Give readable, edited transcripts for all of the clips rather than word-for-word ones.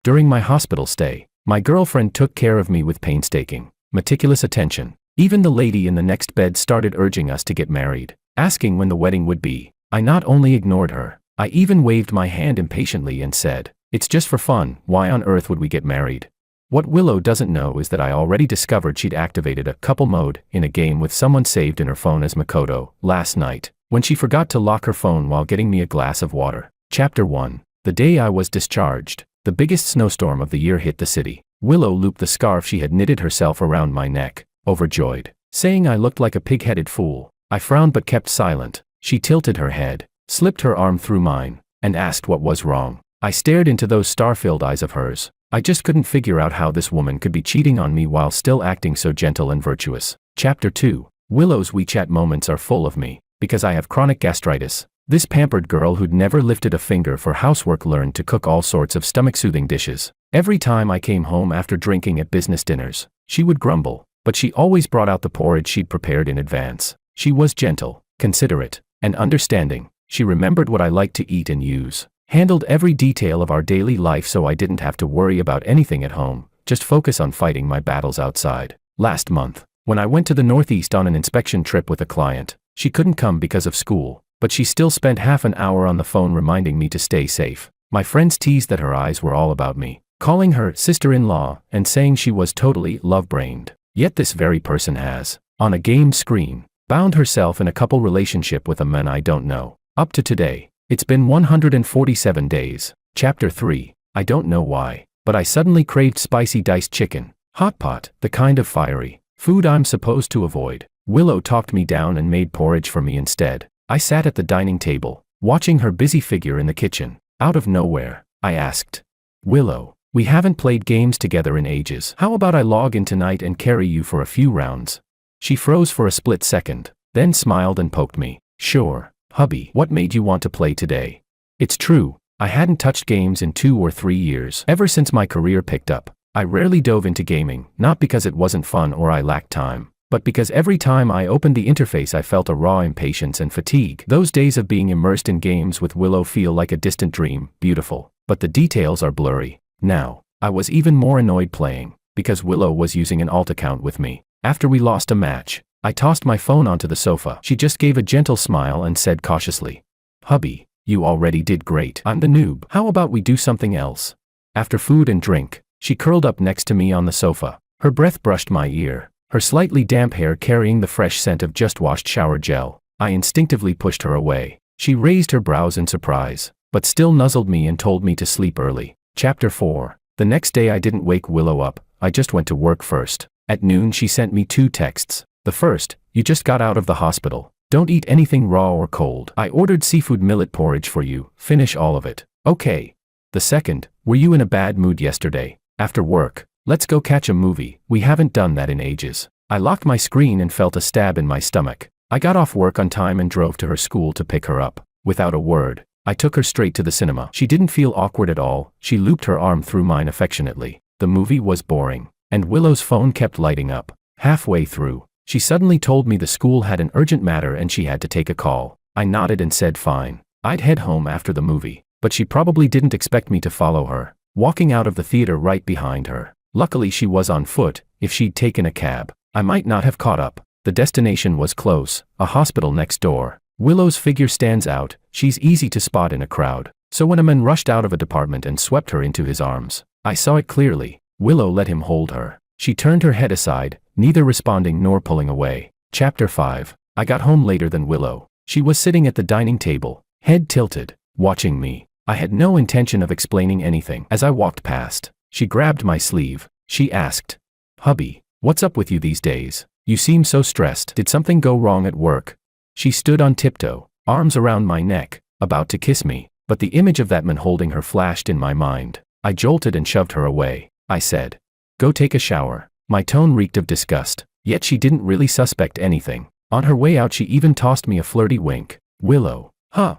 During my hospital stay, my girlfriend took care of me with painstaking, meticulous attention. Even the lady in the next bed started urging us to get married, asking when the wedding would be. I not only ignored her, I even waved my hand impatiently and said, "It's just for fun, why on earth would we get married?" What Willow doesn't know is that I already discovered she'd activated a couple mode in a game with someone saved in her phone as Makoto last night, when she forgot to lock her phone while getting me a glass of water. Chapter 1. The day I was discharged, the biggest snowstorm of the year hit the city. Willow looped the scarf she had knitted herself around my neck, overjoyed, saying I looked like a pig-headed fool. I frowned but kept silent. She tilted her head, slipped her arm through mine, and asked what was wrong. I stared into those star-filled eyes of hers. I just couldn't figure out how this woman could be cheating on me while still acting so gentle and virtuous. Chapter 2. Willow's WeChat moments are full of me, because I have chronic gastritis. This pampered girl who'd never lifted a finger for housework learned to cook all sorts of stomach-soothing dishes. Every time I came home after drinking at business dinners, she would grumble, but she always brought out the porridge she'd prepared in advance. She was gentle, considerate, and understanding. She remembered what I liked to eat and use, handled every detail of our daily life so I didn't have to worry about anything at home, just focus on fighting my battles outside. Last month, when I went to the Northeast on an inspection trip with a client, she couldn't come because of school, but she still spent half an hour on the phone reminding me to stay safe. My friends teased that her eyes were all about me, calling her sister-in-law and saying she was totally love-brained. Yet this very person has, on a game screen, bound herself in a couple relationship with a man I don't know. Up to today, it's been 147 days. Chapter 3. I don't know why, but I suddenly craved spicy diced chicken. Hot pot, the kind of fiery food I'm supposed to avoid. Willow talked me down and made porridge for me instead. I sat at the dining table, watching her busy figure in the kitchen. Out of nowhere, I asked, "Willow, we haven't played games together in ages. How about I log in tonight and carry you for a few rounds?" She froze for a split second, then smiled and poked me. "Sure, hubby, what made you want to play today?" It's true, I hadn't touched games in 2 or 3 years. Ever since my career picked up, I rarely dove into gaming, not because it wasn't fun or I lacked time, but because every time I opened the interface I felt a raw impatience and fatigue. Those days of being immersed in games with Willow feel like a distant dream, beautiful, but the details are blurry. Now, I was even more annoyed playing, because Willow was using an alt account with me. After we lost a match, I tossed my phone onto the sofa. She just gave a gentle smile and said cautiously, "Hubby, you already did great. I'm the noob. How about we do something else?" After food and drink, she curled up next to me on the sofa. Her breath brushed my ear, her slightly damp hair carrying the fresh scent of just-washed shower gel. I instinctively pushed her away. She raised her brows in surprise, but still nuzzled me and told me to sleep early. Chapter 4. The next day I didn't wake Willow up, I just went to work first. At noon she sent me 2 texts. The first, "You just got out of the hospital. Don't eat anything raw or cold. I ordered seafood millet porridge for you, finish all of it. Okay." The second, "Were you in a bad mood yesterday? After work, let's go catch a movie. We haven't done that in ages." I locked my screen and felt a stab in my stomach. I got off work on time and drove to her school to pick her up. Without a word, I took her straight to the cinema. She didn't feel awkward at all. She looped her arm through mine affectionately. The movie was boring, and Willow's phone kept lighting up. Halfway through, she suddenly told me the school had an urgent matter and she had to take a call. I nodded and said fine. I'd head home after the movie, but she probably didn't expect me to follow her, walking out of the theater right behind her. Luckily she was on foot. If she'd taken a cab, I might not have caught up. The destination was close, a hospital next door. Willow's figure stands out. She's easy to spot in a crowd. So when a man rushed out of a department and swept her into his arms, I saw it clearly. Willow let him hold her. She turned her head aside, neither responding nor pulling away. Chapter 5. I got home later than Willow. She was sitting at the dining table, head tilted, watching me. I had no intention of explaining anything. As I walked past, she grabbed my sleeve. She asked, "Hubby, what's up with you these days? You seem so stressed. Did something go wrong at work?" She stood on tiptoe, arms around my neck, about to kiss me, but the image of that man holding her flashed in my mind. I jolted and shoved her away. I said, "Go take a shower." My tone reeked of disgust, yet she didn't really suspect anything. On her way out she even tossed me a flirty wink. Willow,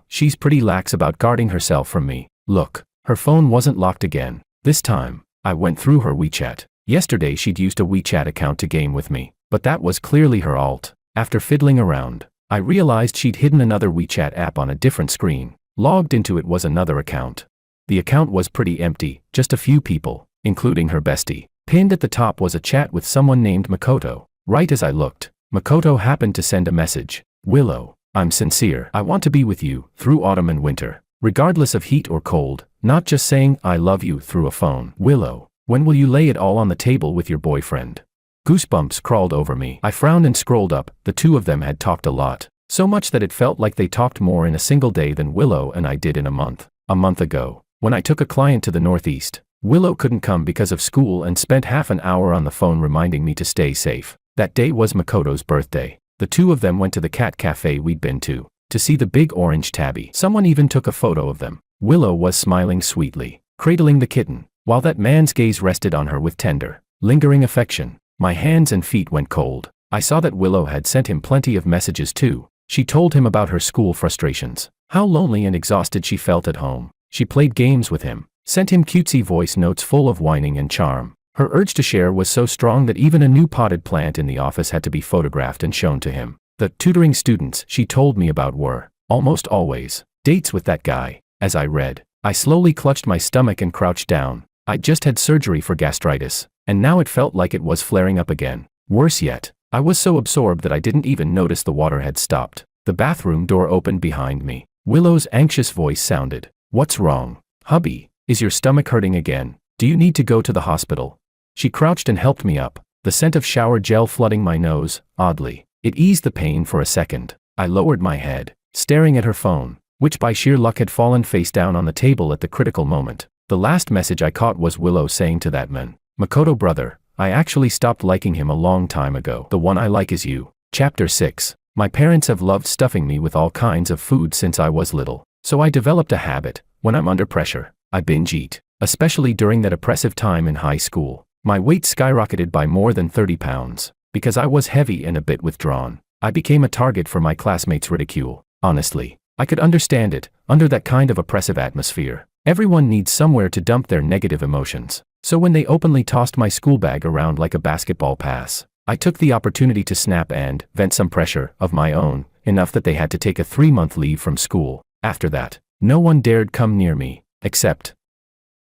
she's pretty lax about guarding herself from me. Look, her phone wasn't locked again. This time, I went through her WeChat. Yesterday she'd used a WeChat account to game with me, but that was clearly her alt. After fiddling around, I realized she'd hidden another WeChat app on a different screen. Logged into it was another account. The account was pretty empty, just a few people, including her bestie. Pinned at the top was a chat with someone named Makoto. Right as I looked, Makoto happened to send a message. Willow, I'm sincere. I want to be with you, through autumn and winter. Regardless of heat or cold, not just saying I love you through a phone. Willow, when will you lay it all on the table with your boyfriend? Goosebumps crawled over me. I frowned and scrolled up. The two of them had talked a lot. So much that it felt like they talked more in a single day than Willow and I did in a month. A month ago, when I took a client to the Northeast, Willow couldn't come because of school and spent half an hour on the phone reminding me to stay safe. That day was Makoto's birthday. The two of them went to the cat cafe we'd been to see the big orange tabby. Someone even took a photo of them. Willow was smiling sweetly, cradling the kitten, while that man's gaze rested on her with tender, lingering affection. My hands and feet went cold. I saw that Willow had sent him plenty of messages too. She told him about her school frustrations, how lonely and exhausted she felt at home. She played games with him, sent him cutesy voice notes full of whining and charm. Her urge to share was so strong that even a new potted plant in the office had to be photographed and shown to him. The tutoring students she told me about were, almost always, dates with that guy. As I read, I slowly clutched my stomach and crouched down. I'd just had surgery for gastritis, and now it felt like it was flaring up again. Worse yet, I was so absorbed that I didn't even notice the water had stopped. The bathroom door opened behind me. Willow's anxious voice sounded. What's wrong, hubby? Is your stomach hurting again? Do you need to go to the hospital? She crouched and helped me up, the scent of shower gel flooding my nose. Oddly, it eased the pain for a second. I lowered my head, staring at her phone, which by sheer luck had fallen face down on the table at the critical moment. The last message I caught was Willow saying to that man, Makoto brother, I actually stopped liking him a long time ago. The one I like is you. Chapter 6. My parents have loved stuffing me with all kinds of food since I was little. So I developed a habit. When I'm under pressure, I binge eat. Especially during that oppressive time in high school. My weight skyrocketed by more than 30 pounds. Because I was heavy and a bit withdrawn, I became a target for my classmates' ridicule. Honestly, I could understand it. Under that kind of oppressive atmosphere, everyone needs somewhere to dump their negative emotions. So when they openly tossed my school bag around like a basketball pass, I took the opportunity to snap and vent some pressure of my own, enough that they had to take a 3-month leave from school. After that, no one dared come near me, except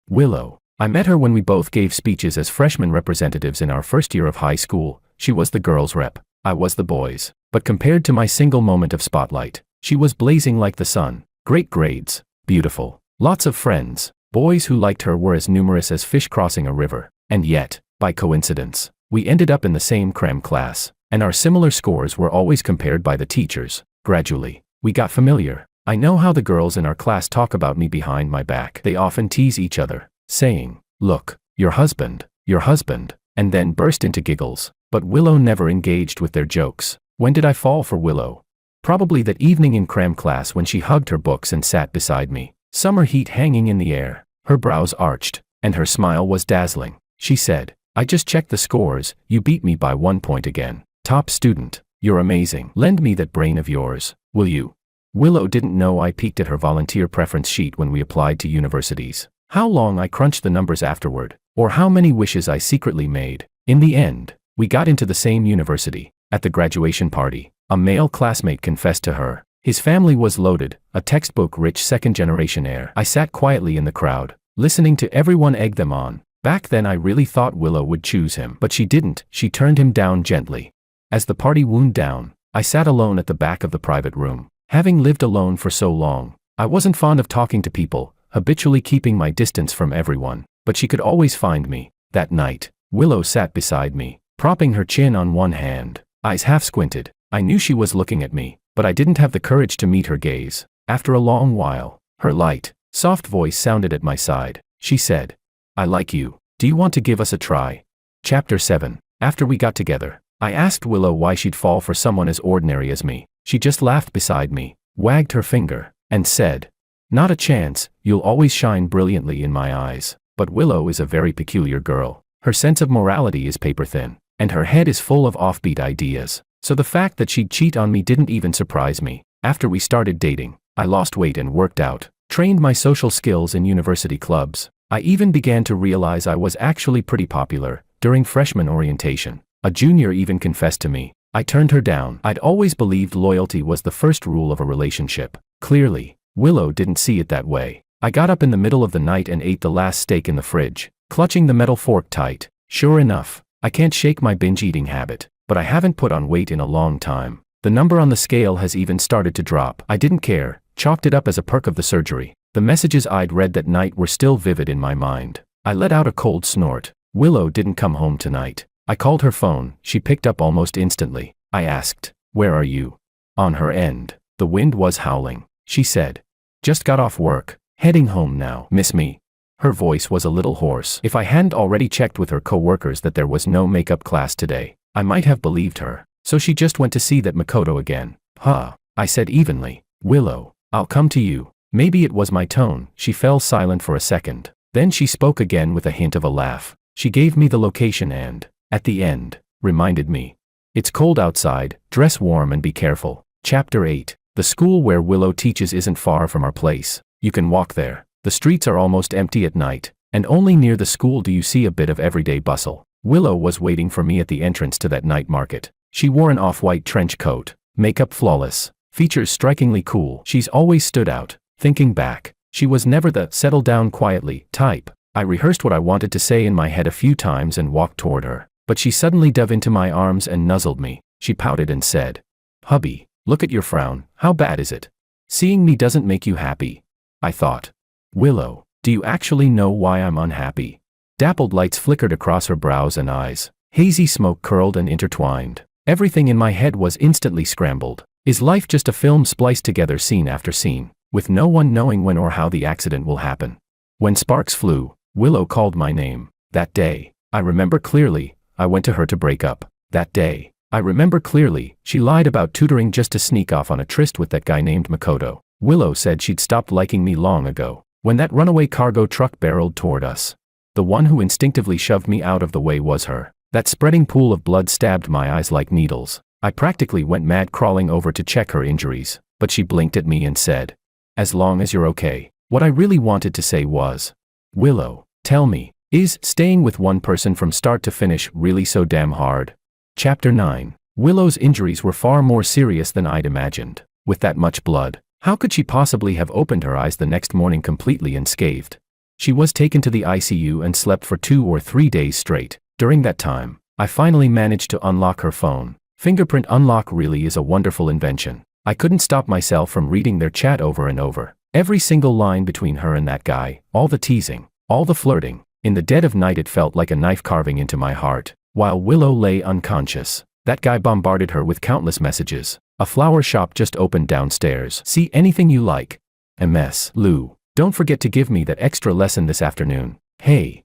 Willow. I met her when we both gave speeches as freshman representatives in our first year of high school. She was the girls' rep. I was the boys'. But compared to my single moment of spotlight, she was blazing like the sun. Great grades, beautiful, lots of friends. Boys who liked her were as numerous as fish crossing a river. And yet, by coincidence, we ended up in the same cram class, and our similar scores were always compared by the teachers. Gradually, we got familiar. I know how the girls in our class talk about me behind my back. They often tease each other, saying, look, your husband, and then burst into giggles. But Willow never engaged with their jokes. When did I fall for Willow? Probably that evening in cram class when she hugged her books and sat beside me. Summer heat hanging in the air, her brows arched, and her smile was dazzling. She said, I just checked the scores, you beat me by 1 point again. Top student, you're amazing. Lend me that brain of yours, will you? Willow didn't know I peeked at her volunteer preference sheet when we applied to universities. How long I crunched the numbers afterward, or how many wishes I secretly made. In the end, we got into the same university. At the graduation party, a male classmate confessed to her. His family was loaded, a textbook-rich second-generation heir. I sat quietly in the crowd, listening to everyone egg them on. Back then I really thought Willow would choose him, but she didn't. She turned him down gently. As the party wound down, I sat alone at the back of the private room. Having lived alone for so long, I wasn't fond of talking to people, habitually keeping my distance from everyone, but she could always find me. That night, Willow sat beside me, propping her chin on one hand, eyes half squinted. I knew she was looking at me, but I didn't have the courage to meet her gaze. After a long while, her light, soft voice sounded at my side. She said, I like you. Do you want to give us a try? Chapter 7. After we got together, I asked Willow why she'd fall for someone as ordinary as me. She just laughed beside me, wagged her finger, and said, not a chance, you'll always shine brilliantly in my eyes. But Willow is a very peculiar girl. Her sense of morality is paper thin, and her head is full of offbeat ideas. So the fact that she'd cheat on me didn't even surprise me. After we started dating, I lost weight and worked out, trained my social skills in university clubs. I even began to realize I was actually pretty popular. During freshman orientation, a junior even confessed to me. I turned her down. I'd always believed loyalty was the first rule of a relationship. Clearly, Willow didn't see it that way. I got up in the middle of the night and ate the last steak in the fridge, clutching the metal fork tight. Sure enough, I can't shake my binge-eating habit, but I haven't put on weight in a long time. The number on the scale has even started to drop. I didn't care, chalked it up as a perk of the surgery. The messages I'd read that night were still vivid in my mind. I let out a cold snort. Willow didn't come home tonight. I called her phone. She picked up almost instantly. I asked, "Where are you?" On her end, the wind was howling. She said, "Just got off work. Heading home now. Miss me?" Her voice was a little hoarse. If I hadn't already checked with her co-workers that there was no makeup class today, I might have believed her. So she just went to see that Makoto again. Huh, I said evenly. "Willow, I'll come to you." Maybe it was my tone. She fell silent for a second. Then she spoke again with a hint of a laugh. She gave me the location and, at the end, reminded me. "It's cold outside, dress warm and be careful." Chapter 8. The school where Willow teaches isn't far from our place. You can walk there. The streets are almost empty at night, and only near the school do you see a bit of everyday bustle. Willow was waiting for me at the entrance to that night market. She wore an off-white trench coat, makeup flawless, features strikingly cool. She's always stood out. Thinking back, she was never the settle down quietly type. I rehearsed what I wanted to say in my head a few times and walked toward her, but she suddenly dove into my arms and nuzzled me. She pouted and said, "Hubby, look at your frown. How bad is it? Seeing me doesn't make you happy." I thought, "Willow, do you actually know why I'm unhappy?" Dappled lights flickered across her brows and eyes. Hazy smoke curled and intertwined. Everything in my head was instantly scrambled. Is life just a film spliced together scene after scene, with no one knowing when or how the accident will happen? When sparks flew, Willow called my name. That day, I remember clearly, I went to her to break up. That day, I remember clearly, she lied about tutoring just to sneak off on a tryst with that guy named Makoto. Willow said she'd stopped liking me long ago, when that runaway cargo truck barreled toward us. The one who instinctively shoved me out of the way was her. That spreading pool of blood stabbed my eyes like needles. I practically went mad crawling over to check her injuries, but she blinked at me and said, "As long as you're okay." What I really wanted to say was, "Willow, tell me, is staying with one person from start to finish really so damn hard?" Chapter 9. Willow's injuries were far more serious than I'd imagined. With that much blood, how could she possibly have opened her eyes the next morning completely unscathed? She was taken to the ICU and slept for 2 or 3 days straight. During that time, I finally managed to unlock her phone. Fingerprint unlock really is a wonderful invention. I couldn't stop myself from reading their chat over and over. Every single line between her and that guy, all the teasing, all the flirting. In the dead of night it felt like a knife carving into my heart. While Willow lay unconscious, that guy bombarded her with countless messages. "A flower shop just opened downstairs. See anything you like. MS. Lou, don't forget to give me that extra lesson this afternoon. Hey,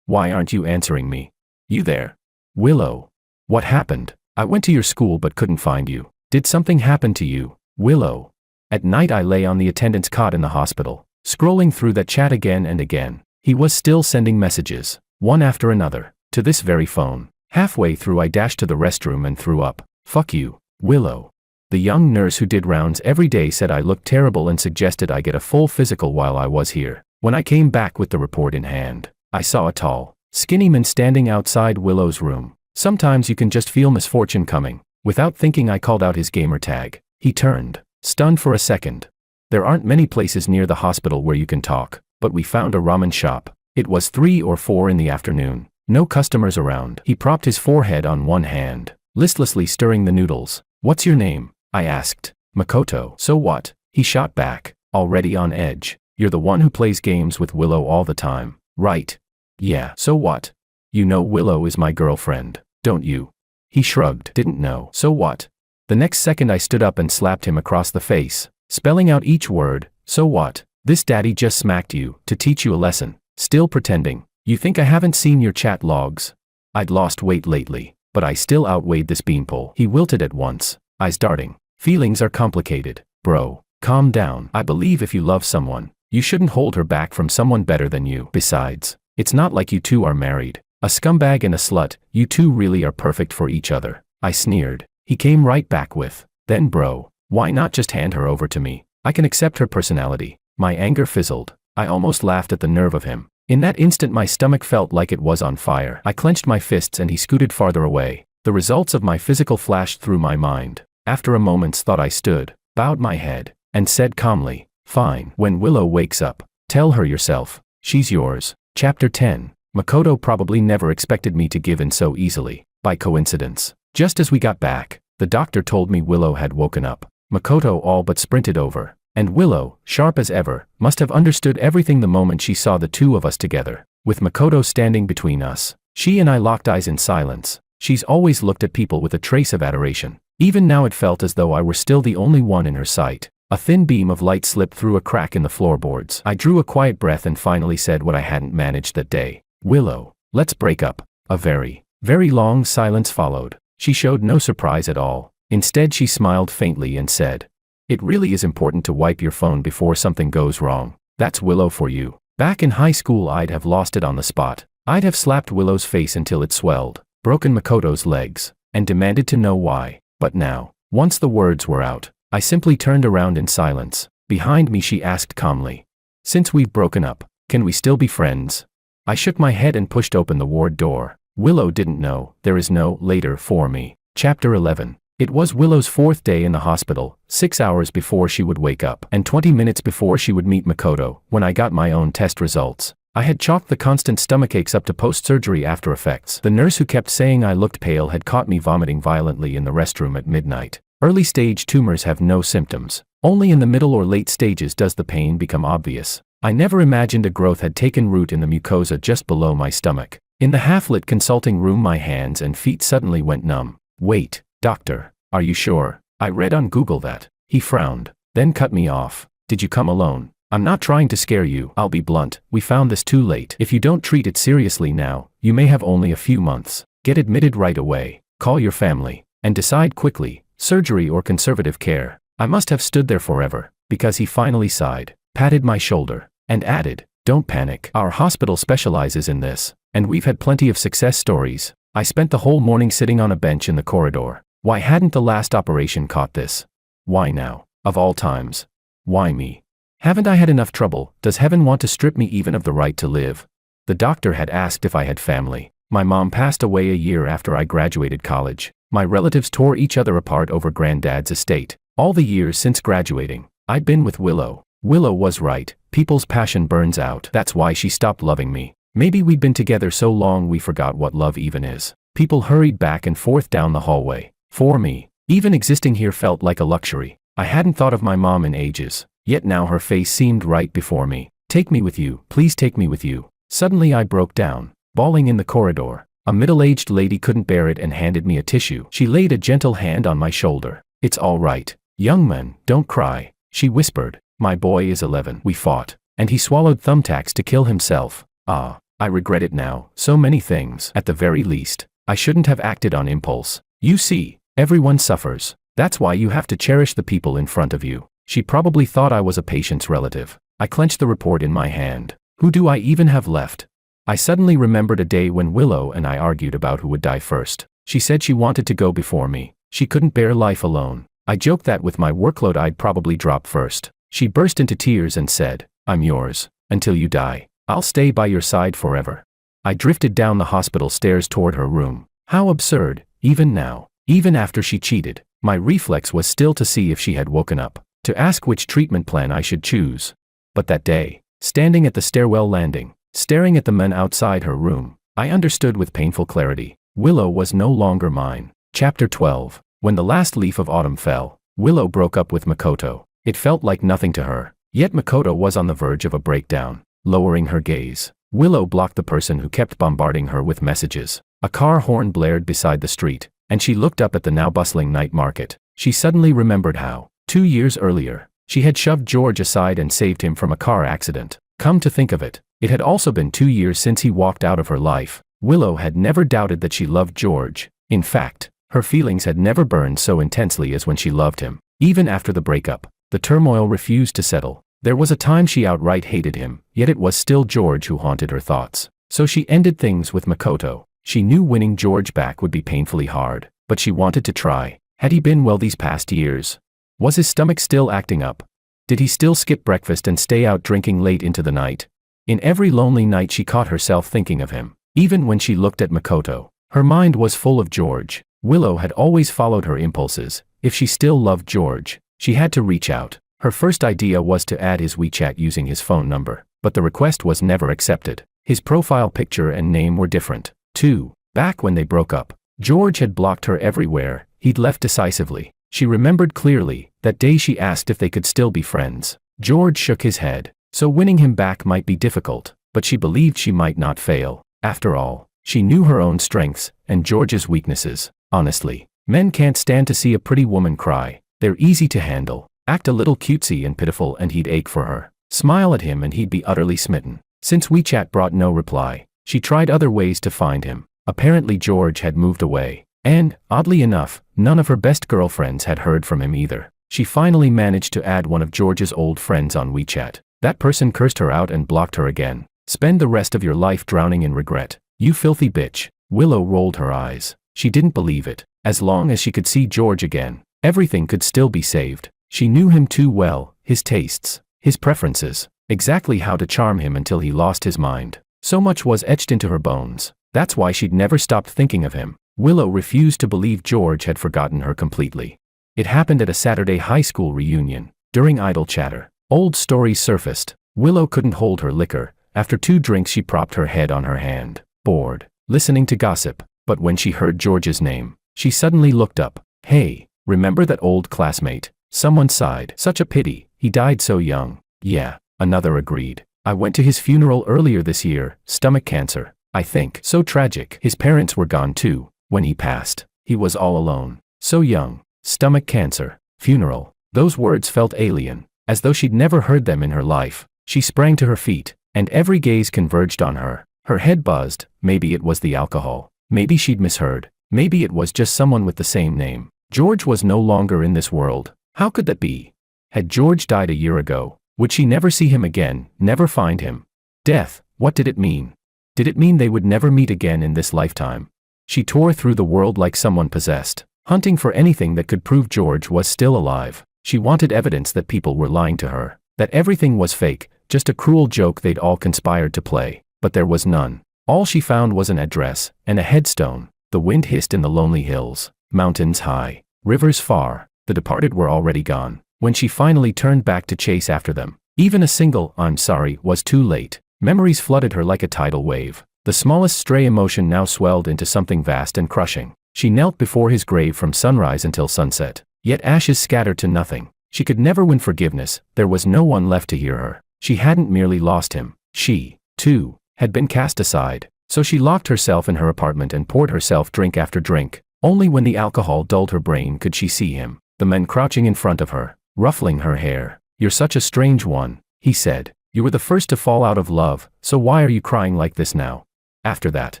why aren't you answering me? You there? Willow. What happened? I went to your school but couldn't find you. Did something happen to you? Willow." At night I lay on the attendant's cot in the hospital, scrolling through that chat again and again. He was still sending messages, one after another, to this very phone. Halfway through I dashed to the restroom and threw up. "Fuck you, Willow." The young nurse who did rounds every day said I looked terrible and suggested I get a full physical while I was here. When I came back with the report in hand, I saw a tall, skinny man standing outside Willow's room. Sometimes you can just feel misfortune coming. Without thinking I called out his gamer tag. He turned, stunned for a second. There aren't many places near the hospital where you can talk, but we found a ramen shop. It was 3 or 4 in the afternoon. No customers around. He propped his forehead on one hand, listlessly stirring the noodles. "What's your name?" I asked. "Makoto." "So what?" He shot back, already on edge. "You're the one who plays games with Willow all the time, right?" "Yeah." "So what?" "You know Willow is my girlfriend, don't you?" He shrugged. "Didn't know." "So what?" The next second I stood up and slapped him across the face, spelling out each word. "So what? This daddy just smacked you, to teach you a lesson. Still pretending. You think I haven't seen your chat logs?" I'd lost weight lately, but I still outweighed this beanpole. He wilted at once, eyes darting. "Feelings are complicated, bro. Calm down. I believe if you love someone, you shouldn't hold her back from someone better than you. Besides, it's not like you two are married. A scumbag and a slut, you two really are perfect for each other." I sneered. He came right back with, "Then bro, why not just hand her over to me? I can accept her personality." My anger fizzled. I almost laughed at the nerve of him. In that instant my stomach felt like it was on fire. I clenched my fists and he scooted farther away. The results of my physical flashed through my mind. After a moment's thought I stood, bowed my head, and said calmly, "Fine. When Willow wakes up, Tell her yourself. She's yours. Chapter 10. Makoto probably never expected me to give in so easily. By coincidence, just as we got back, the doctor told me Willow had woken up. Makoto all but sprinted over, and Willow, sharp as ever, must have understood everything the moment she saw the two of us together. With Makoto standing between us, she and I locked eyes in silence. She's always looked at people with a trace of adoration. Even now it felt as though I were still the only one in her sight. A thin beam of light slipped through a crack in the floorboards. I drew a quiet breath and finally said what I hadn't managed that day. Willow, let's break up. A very, very long silence followed. She showed no surprise at all. Instead she smiled faintly and said, "It really is important to wipe your phone before something goes wrong. That's Willow for you." Back in high school I'd have lost it on the spot. I'd have slapped Willow's face until it swelled, broken Makoto's legs, and demanded to know why. But now, once the words were out, I simply turned around in silence. Behind me she asked calmly, "Since we've broken up, can we still be friends?" I shook my head and pushed open the ward door. Willow didn't know, there is no later for me. Chapter 11. It was Willow's 4th day in the hospital, 6 hours before she would wake up, and 20 minutes before she would meet Makoto, when I got my own test results. I had chalked the constant stomachaches up to post-surgery after effects. The nurse who kept saying I looked pale had caught me vomiting violently in the restroom at midnight. Early-stage tumors have no symptoms. Only in the middle or late stages does the pain become obvious. I never imagined a growth had taken root in the mucosa just below my stomach. In the half-lit consulting room my hands and feet suddenly went numb. "Wait, doctor, are you sure? I read on Google that." He frowned, then cut me off. "Did you come alone? I'm not trying to scare you. I'll be blunt. We found this too late. If you don't treat it seriously now, you may have only a few months. Get admitted right away. Call your family. And decide quickly, surgery or conservative care." I must have stood there forever, because he finally sighed, patted my shoulder, and added, "Don't panic. Our hospital specializes in this, and we've had plenty of success stories." I spent the whole morning sitting on a bench in the corridor. Why hadn't the last operation caught this? Why now? Of all times. Why me? Haven't I had enough trouble? Does heaven want to strip me even of the right to live? The doctor had asked if I had family. My mom passed away a year after I graduated college. My relatives tore each other apart over granddad's estate. All the years since graduating, I'd been with Willow. Willow was right. People's passion burns out. That's why she stopped loving me. Maybe we'd been together so long we forgot what love even is. People hurried back and forth down the hallway. For me, even existing here felt like a luxury. I hadn't thought of my mom in ages, yet now her face seemed right before me. "Take me with you, please take me with you." Suddenly I broke down, bawling in the corridor. A middle-aged lady couldn't bear it and handed me a tissue. She laid a gentle hand on my shoulder. "It's all right. Young man, don't cry," she whispered. "My boy is 11. We fought, and he swallowed thumbtacks to kill himself. I regret it now. So many things. At the very least, I shouldn't have acted on impulse. You see, everyone suffers. That's why you have to cherish the people in front of you." She probably thought I was a patient's relative. I clenched the report in my hand. Who do I even have left? I suddenly remembered a day when Willow and I argued about who would die first. She said she wanted to go before me. She couldn't bear life alone. I joked that with my workload I'd probably drop first. She burst into tears and said, "I'm yours, until you die. I'll stay by your side forever." I drifted down the hospital stairs toward her room. How absurd, even now. Even after she cheated, my reflex was still to see if she had woken up, to ask which treatment plan I should choose. But that day, standing at the stairwell landing, staring at the men outside her room, I understood with painful clarity. Willow was no longer mine. Chapter 12. When the last leaf of autumn fell, Willow broke up with Makoto. It felt like nothing to her, yet Makoto was on the verge of a breakdown. Lowering her gaze, Willow blocked the person who kept bombarding her with messages. A car horn blared beside the street, and she looked up at the now bustling night market. She suddenly remembered how, 2 years earlier, she had shoved George aside and saved him from a car accident. Come to think of it, it had also been 2 years since he walked out of her life. Willow had never doubted that she loved George. In fact, her feelings had never burned so intensely as when she loved him. Even after the breakup, the turmoil refused to settle. There was a time she outright hated him, yet it was still George who haunted her thoughts. So she ended things with Makoto. She knew winning George back would be painfully hard, but she wanted to try. Had he been well these past years? Was his stomach still acting up? Did he still skip breakfast and stay out drinking late into the night? In every lonely night she caught herself thinking of him. Even when she looked at Makoto, her mind was full of George. Willow had always followed her impulses. If she still loved George, she had to reach out. Her first idea was to add his WeChat using his phone number. but the request was never accepted. His profile picture and name were different, too. Back when they broke up, George had blocked her everywhere. He'd left decisively. She remembered clearly, that day she asked if they could still be friends. George shook his head. So winning him back might be difficult, but she believed she might not fail. After all, she knew her own strengths, and George's weaknesses. Honestly, men can't stand to see a pretty woman cry. They're easy to handle. Act a little cutesy and pitiful and he'd ache for her. Smile at him and he'd be utterly smitten. Since WeChat brought no reply, she tried other ways to find him. Apparently George had moved away. And, oddly enough, none of her best girlfriends had heard from him either. She finally managed to add one of George's old friends on WeChat. That person cursed her out and blocked her again. Spend the rest of your life drowning in regret. You filthy bitch. Willow rolled her eyes. She didn't believe it. As long as she could see George again, everything could still be saved. She knew him too well, his tastes, his preferences, exactly how to charm him until he lost his mind. So much was etched into her bones. That's why she'd never stopped thinking of him. Willow refused to believe George had forgotten her completely. It happened at a Saturday high school reunion. During idle chatter, old stories surfaced. Willow couldn't hold her liquor. After 2 drinks she propped her head on her hand, bored, listening to gossip. But when she heard George's name, she suddenly looked up. Hey, remember that old classmate? Someone sighed. Such a pity, he died so young. Yeah, another agreed. I went to his funeral earlier this year, stomach cancer, I think. So tragic. His parents were gone too. When he passed, he was all alone. So young. Stomach cancer. Funeral. Those words felt alien, as though she'd never heard them in her life. She sprang to her feet, and every gaze converged on her. Her head buzzed. Maybe it was the alcohol. Maybe she'd misheard. Maybe it was just someone with the same name. George was no longer in this world. How could that be? Had George died a year ago? Would she never see him again, never find him? Death, what did it mean? Did it mean they would never meet again in this lifetime? She tore through the world like someone possessed, hunting for anything that could prove George was still alive. She wanted evidence that people were lying to her, that everything was fake, just a cruel joke they'd all conspired to play. But there was none. All she found was an address, and a headstone. The wind hissed in the lonely hills, mountains high, rivers far. The departed were already gone. When she finally turned back to chase after them, even a single "I'm sorry" was too late. Memories flooded her like a tidal wave. The smallest stray emotion now swelled into something vast and crushing. She knelt before his grave from sunrise until sunset. Yet ashes scattered to nothing. She could never win forgiveness. There was no one left to hear her. She hadn't merely lost him. She, too, had been cast aside. So she locked herself in her apartment and poured herself drink after drink. Only when the alcohol dulled her brain could she see him. The man crouching in front of her, ruffling her hair. You're such a strange one, he said. You were the first to fall out of love, so why are you crying like this now? After that,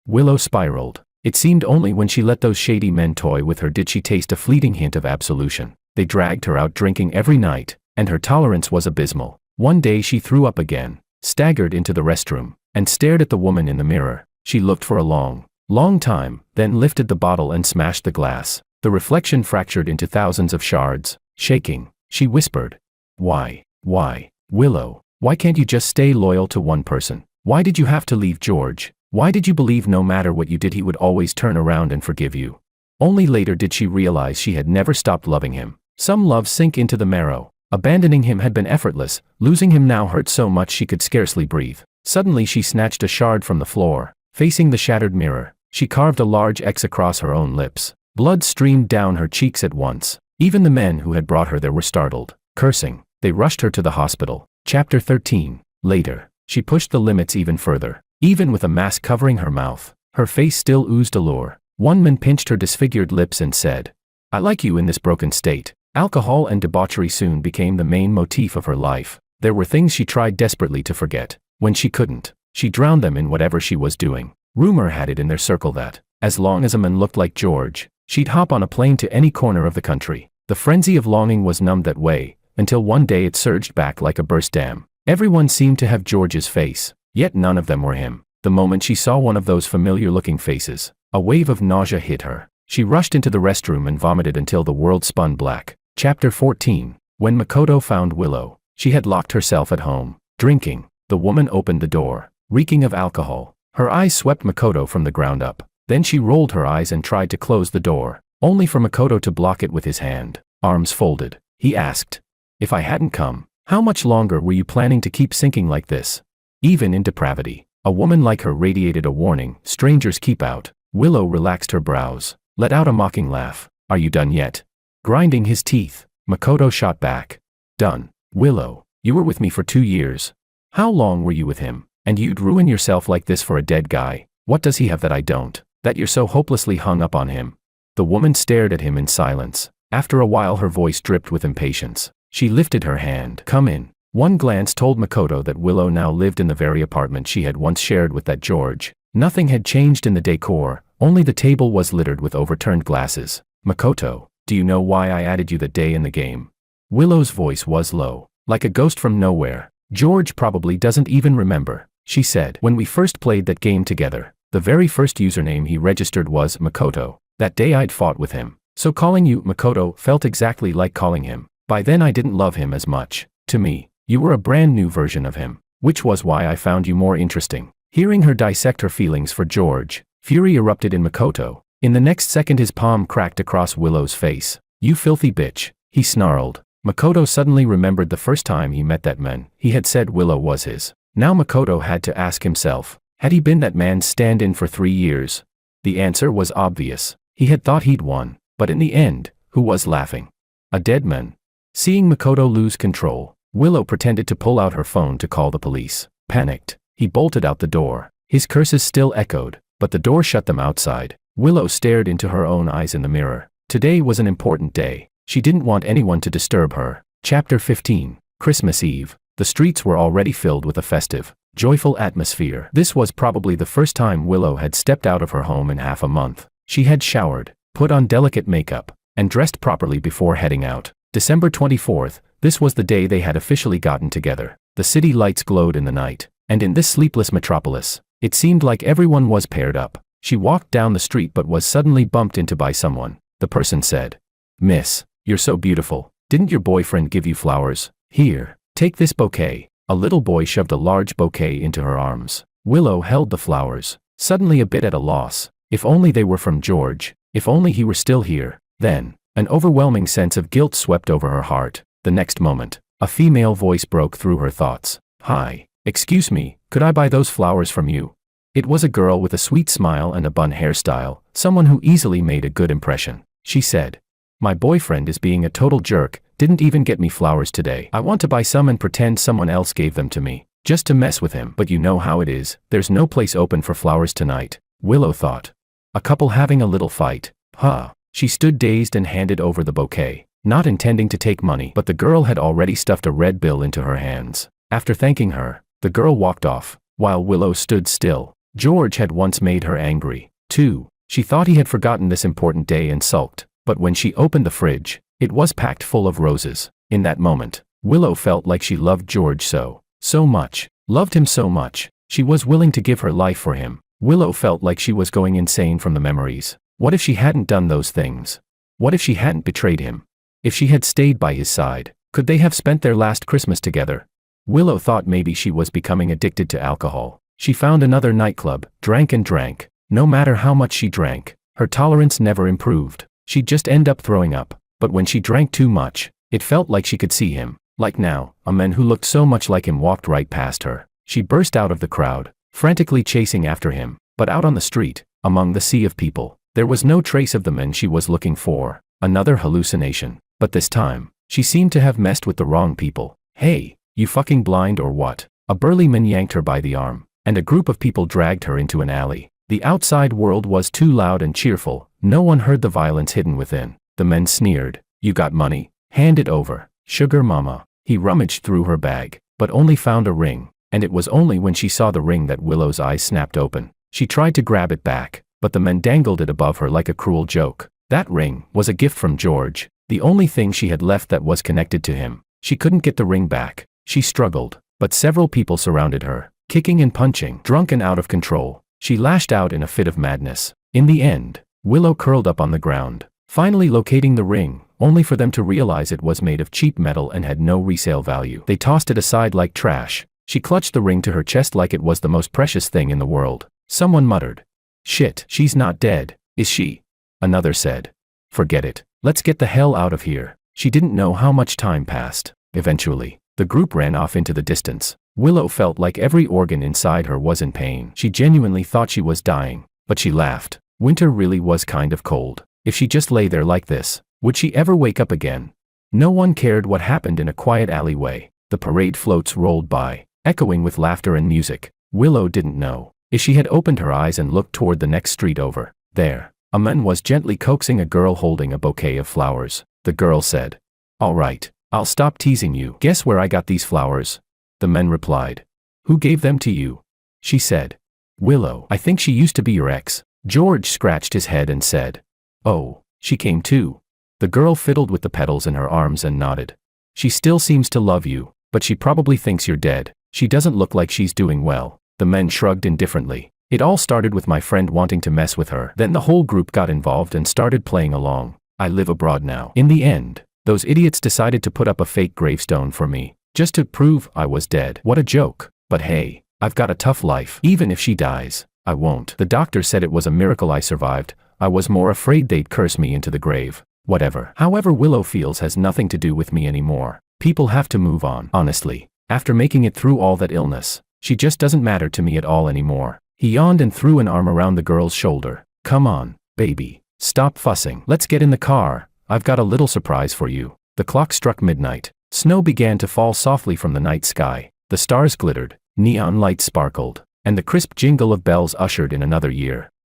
Willow spiraled. It seemed only when she let those shady men toy with her did she taste a fleeting hint of absolution. They dragged her out drinking every night, and her tolerance was abysmal. One day she threw up again, staggered into the restroom, and stared at the woman in the mirror. She looked for a long time, then lifted the bottle and smashed the glass. The reflection fractured into thousands of shards. Shaking, she whispered. Why, Willow, why can't you just stay loyal to one person? Why did you have to leave George? Why did you believe no matter what you did he would always turn around and forgive you? Only later did she realize she had never stopped loving him. Some love sink into the marrow. Abandoning him had been effortless. Losing him now hurt so much she could scarcely breathe. Suddenly she snatched a shard from the floor. Facing the shattered mirror, she carved a large X across her own lips. Blood streamed down her cheeks at once. Even the men who had brought her there were startled. Cursing, they rushed her to the hospital. Chapter 13. Later, she pushed the limits even further. Even with a mask covering her mouth, her face still oozed allure. One man pinched her disfigured lips and said, I like you in this broken state. Alcohol and debauchery soon became the main motif of her life. There were things she tried desperately to forget. When she couldn't, she drowned them in whatever she was doing. Rumor had it in their circle that, as long as a man looked like George, she'd hop on a plane to any corner of the country. The frenzy of longing was numbed that way, until one day it surged back like a burst dam. Everyone seemed to have George's face, yet none of them were him. The moment she saw one of those familiar-looking faces, a wave of nausea hit her. She rushed into the restroom and vomited until the world spun black. Chapter 14. When Makoto found Willow, she had locked herself at home, drinking. The woman opened the door, reeking of alcohol. Her eyes swept Makoto from the ground up. Then she rolled her eyes and tried to close the door, only for Makoto to block it with his hand. Arms folded, he asked, If I hadn't come, how much longer were you planning to keep sinking like this? even in depravity. A woman like her radiated a warning, strangers keep out. Willow relaxed her brows, let out a mocking laugh. Are you done yet? Grinding his teeth, Makoto shot back. Done. Willow, you were with me for 2 years. How long were you with him? And you'd ruin yourself like this for a dead guy. What does he have that I don't? That you're so hopelessly hung up on him? The woman stared at him in silence. After a while her voice dripped with impatience. She lifted her hand. Come in. One glance told Makoto that Willow now lived in the very apartment she had once shared with that George. Nothing had changed in the decor, only the table was littered with overturned glasses. Makoto, do you know why I added you that day in the game? Willow's voice was low, like a ghost from nowhere. George probably doesn't even remember, she said. When we first played that game together, the very first username he registered was Makoto. That day I'd fought with him, so calling you Makoto felt exactly like calling him. By then I didn't love him as much. To me, you were a brand new version of him, which was why I found you more interesting. Hearing her dissect her feelings for George, fury erupted in Makoto. In the next second his palm cracked across Willow's face. You filthy bitch, he snarled. Makoto suddenly remembered the first time he met that man. He had said Willow was his. Now Makoto had to ask himself, had he been that man's stand-in for 3 years? The answer was obvious. He had thought he'd won, but in the end, who was laughing? A dead man. Seeing Makoto lose control, Willow pretended to pull out her phone to call the police. Panicked, he bolted out the door. His curses still echoed, but the door shut them outside. Willow stared into her own eyes in the mirror. Today was an important day. She didn't want anyone to disturb her. Chapter 15. Christmas Eve. The streets were already filled with a festive, joyful atmosphere. This was probably the first time Willow had stepped out of her home in half a month. She had showered, put on delicate makeup, and dressed properly before heading out. December 24th, this was the day they had officially gotten together. The city lights glowed in the night, and in this sleepless metropolis, it seemed like everyone was paired up. She walked down the street but was suddenly bumped into by someone. The person said, "Miss, you're so beautiful. Didn't your boyfriend give you flowers? Here, take this bouquet." A little boy shoved a large bouquet into her arms. Willow held the flowers, suddenly a bit at a loss. If only they were from George. If only he were still here. Then, an overwhelming sense of guilt swept over her heart. The next moment, a female voice broke through her thoughts. "Hi, excuse me, could I buy those flowers from you?" It was a girl with a sweet smile and a bun hairstyle, someone who easily made a good impression. She said, "My boyfriend is being a total jerk, didn't even get me flowers today. I want to buy some and pretend someone else gave them to me, just to mess with him. But you know how it is, there's no place open for flowers tonight." Willow thought. A couple having a little fight. Huh. She stood dazed and handed over the bouquet, not intending to take money, but the girl had already stuffed a red bill into her hands. After thanking her, the girl walked off, while Willow stood still. George had once made her angry, too. She thought he had forgotten this important day and sulked, but when she opened the fridge, it was packed full of roses. In that moment, Willow felt like she loved George so much, loved him so much, she was willing to give her life for him. Willow felt like she was going insane from the memories. What if she hadn't done those things? What if she hadn't betrayed him? If she had stayed by his side, could they have spent their last Christmas together? Willow thought maybe she was becoming addicted to alcohol. She found another nightclub, drank and drank. No matter how much she drank, her tolerance never improved. She'd just end up throwing up. But when she drank too much, it felt like she could see him. Like now, a man who looked so much like him walked right past her. She burst out of the crowd, frantically chasing after him. But out on the street, among the sea of people, there was no trace of the man she was looking for. Another hallucination. But this time, she seemed to have messed with the wrong people. "Hey, you fucking blind or what?" A burly man yanked her by the arm, and a group of people dragged her into an alley. The outside world was too loud and cheerful. No one heard the violence hidden within. The men sneered. "You got money? Hand it over, sugar mama." He rummaged through her bag, but only found a ring, and it was only when she saw the ring that Willow's eyes snapped open. She tried to grab it back, but the men dangled it above her like a cruel joke. That ring was a gift from George, the only thing she had left that was connected to him. She couldn't get the ring back. She struggled, but several people surrounded her, kicking and punching. Drunk and out of control, she lashed out in a fit of madness. In the end, Willow curled up on the ground, finally locating the ring, only for them to realize it was made of cheap metal and had no resale value. They tossed it aside like trash. She clutched the ring to her chest like it was the most precious thing in the world. Someone muttered, "Shit, she's not dead, is she?" Another said, "Forget it, let's get the hell out of here." She didn't know how much time passed. Eventually, the group ran off into the distance. Willow felt like every organ inside her was in pain. She genuinely thought she was dying, but she laughed. Winter really was kind of cold. If she just lay there like this, would she ever wake up again? No one cared what happened in a quiet alleyway. The parade floats rolled by, echoing with laughter and music. Willow didn't know if she had opened her eyes and looked toward the next street over. There, a man was gently coaxing a girl holding a bouquet of flowers. The girl said, "All right, I'll stop teasing you. Guess where I got these flowers?" The man replied, "Who gave them to you?" She said, "Willow, I think she used to be your ex." George scratched his head and said, "Oh, she came too." The girl fiddled with the petals in her arms and nodded. "She still seems to love you, but she probably thinks you're dead. She doesn't look like she's doing well." The men shrugged indifferently. "It all started with my friend wanting to mess with her. Then the whole group got involved and started playing along. I live abroad now." In the end, those idiots decided to put up a fake gravestone for me, just to prove I was dead. What a joke. But hey, I've got a tough life. Even if she dies, I won't. The doctor said it was a miracle I survived. I was more afraid they'd curse me into the grave. Whatever. However Willow feels has nothing to do with me anymore. People have to move on. Honestly, after making it through all that illness, she just doesn't matter to me at all anymore. He yawned and threw an arm around the girl's shoulder. "Come on, baby. Stop fussing. Let's get in the car. I've got a little surprise for you." The clock struck midnight. Snow began to fall softly from the night sky. The stars glittered, neon lights sparkled, and the crisp jingle of bells ushered in another year.